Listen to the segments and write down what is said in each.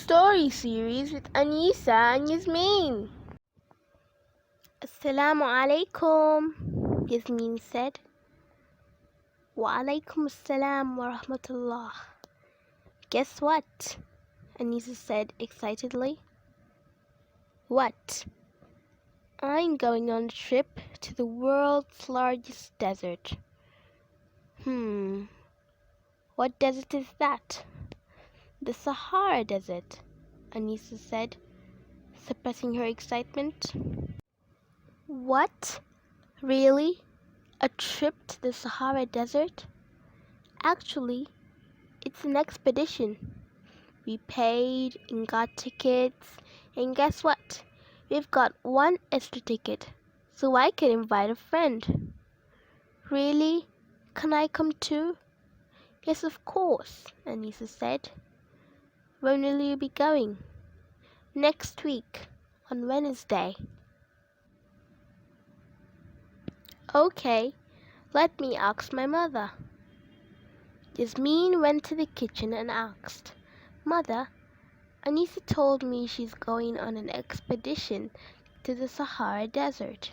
story series with Aneesa and Yasmeen. Assalamu alaikum, Yasmeen said. Wa alaikum assalam wa rahmatullah. Guess what? Aneesa said excitedly. What? I'm going on a trip to the world's largest desert. What desert is that? The Sahara Desert, Aneesa said, suppressing her excitement. What? Really? A trip to the Sahara Desert? Actually, it's an expedition. We paid and got tickets, and guess what? We've got one extra ticket, so I can invite a friend. Really? Can I come too? Yes, of course, Aneesa said. When will you be going? Next week, on Wednesday. Okay, let me ask my mother. Yasmeen went to the kitchen and asked, Mother, Aneesa told me she's going on an expedition to the Sahara Desert.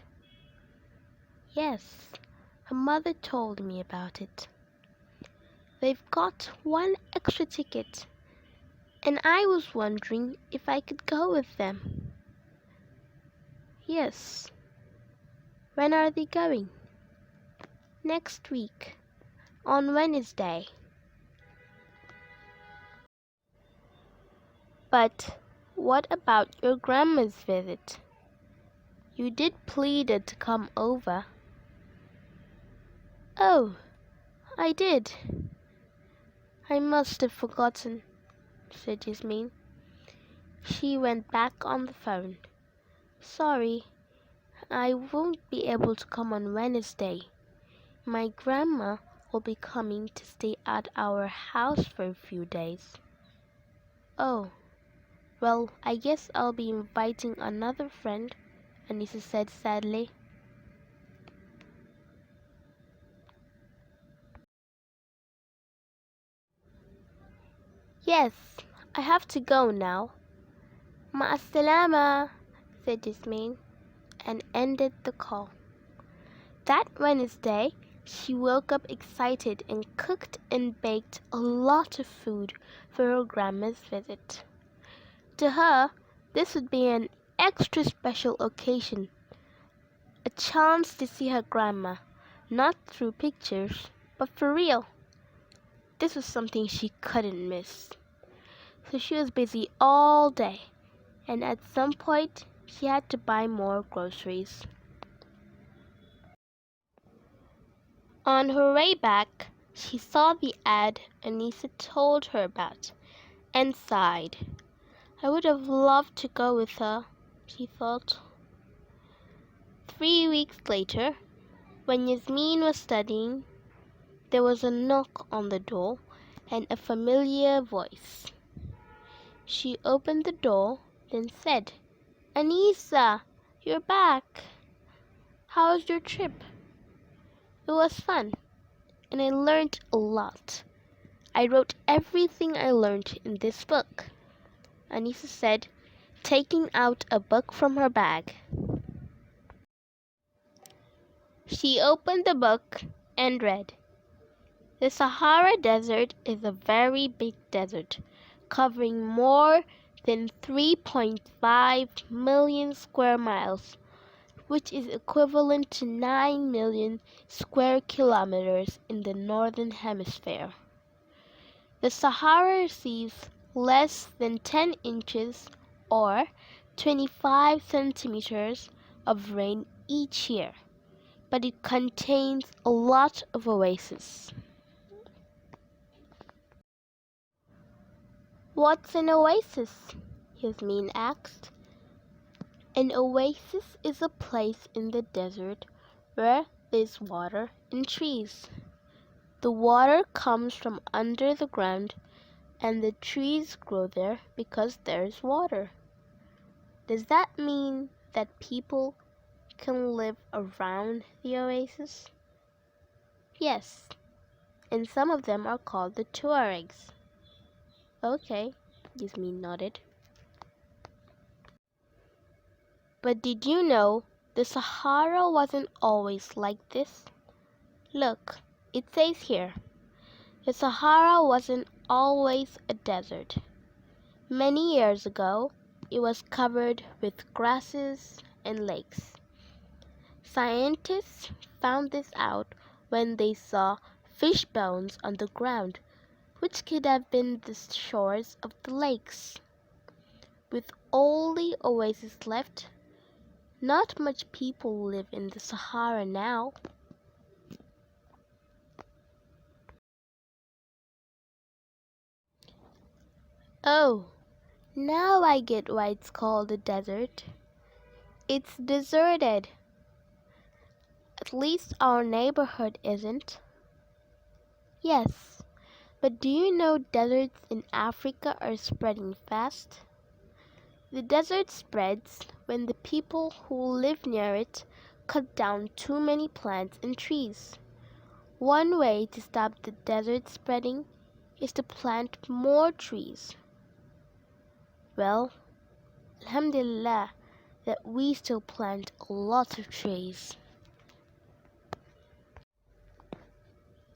Yes, her mother told me about it. They've got one extra ticket, and I was wondering if I could go with them. Yes. When are they going? Next week, on Wednesday. But what about your grandma's visit? You did plead her to come over. Oh, I did. I must have forgotten, said Yasmeen. She went back on the phone. Sorry, I won't be able to come on Wednesday. My grandma will be coming to stay at our house for a few days. Oh, well, I guess I'll be inviting another friend, Aneesa said sadly. Yes, I have to go now. Ma'as-salama, said Yasmeen, and ended the call. That Wednesday, she woke up excited and cooked and baked a lot of food for her grandma's visit. To her, this would be an extra special occasion, a chance to see her grandma, not through pictures, but for real. This was something she couldn't miss. So she was busy all day, and at some point, she had to buy more groceries. On her way back, she saw the ad Aneesa told her about and sighed. I would have loved to go with her, she thought. 3 weeks later, when Yasmeen was studying, there was a knock on the door and a familiar voice. She opened the door, then said, Aneesa, you're back. How was your trip? It was fun, and I learned a lot. I wrote everything I learned in this book, Aneesa said, taking out a book from her bag. She opened the book and read, The Sahara Desert is a very big desert, covering more than 3.5 million square miles, which is equivalent to 9 million square kilometers in the northern hemisphere. The Sahara receives less than 10 inches or 25 centimeters of rain each year, but it contains a lot of oases. What's an oasis? Yasmeen asked. An oasis is a place in the desert where there's water and trees. The water comes from under the ground and the trees grow there because there's water. Does that mean that people can live around the oasis? Yes, and some of them are called the Tuaregs. Okay, Yasmeen nodded. But did you know the Sahara wasn't always like this? Look, it says here, the Sahara wasn't always a desert. Many years ago, it was covered with grasses and lakes. Scientists found this out when they saw fish bones on the ground, which could have been the shores of the lakes. With all the oases left, not much people live in the Sahara now. Oh, now I get why it's called a desert. It's deserted. At least our neighborhood isn't. Yes, but do you know deserts in Africa are spreading fast? The desert spreads when the people who live near it cut down too many plants and trees. One way to stop the desert spreading is to plant more trees. Well, Alhamdulillah that we still plant a lot of trees.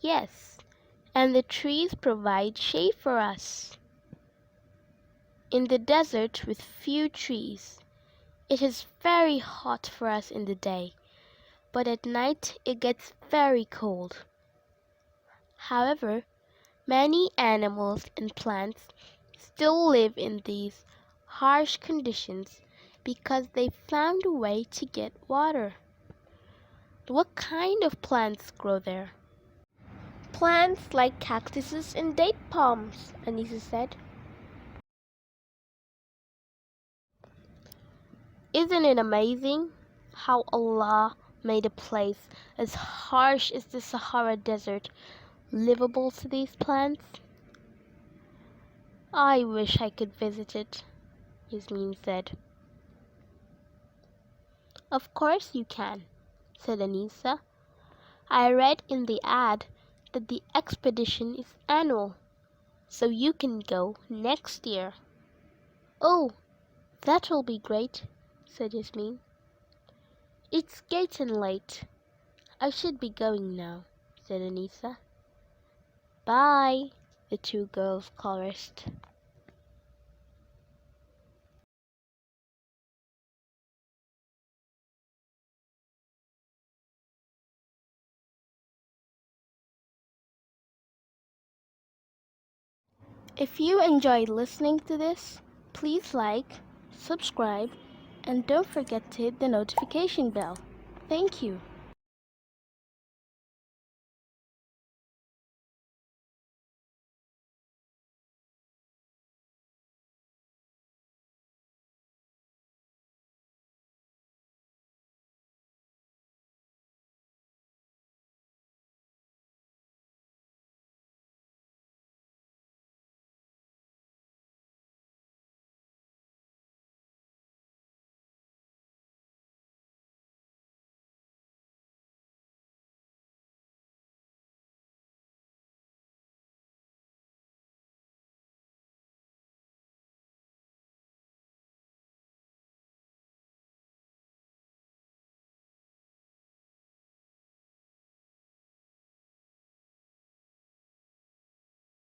Yes, and the trees provide shade for us. In the desert with few trees, it is very hot for us in the day, but at night it gets very cold. However, many animals and plants still live in these harsh conditions because they found a way to get water. What kind of plants grow there? Plants like cactuses and date palms, Aneesa said. Isn't it amazing how Allah made a place as harsh as the Sahara Desert livable to these plants? I wish I could visit it, Yasmeen said. Of course you can, said Aneesa. I read in the ad that the expedition is annual, so you can go next year. Oh, that will be great, said Yasmeen. It's getting late. I should be going now, said Aneesa. Bye, the two girls chorused. If you enjoyed listening to this, please like, subscribe, and don't forget to hit the notification bell. Thank you.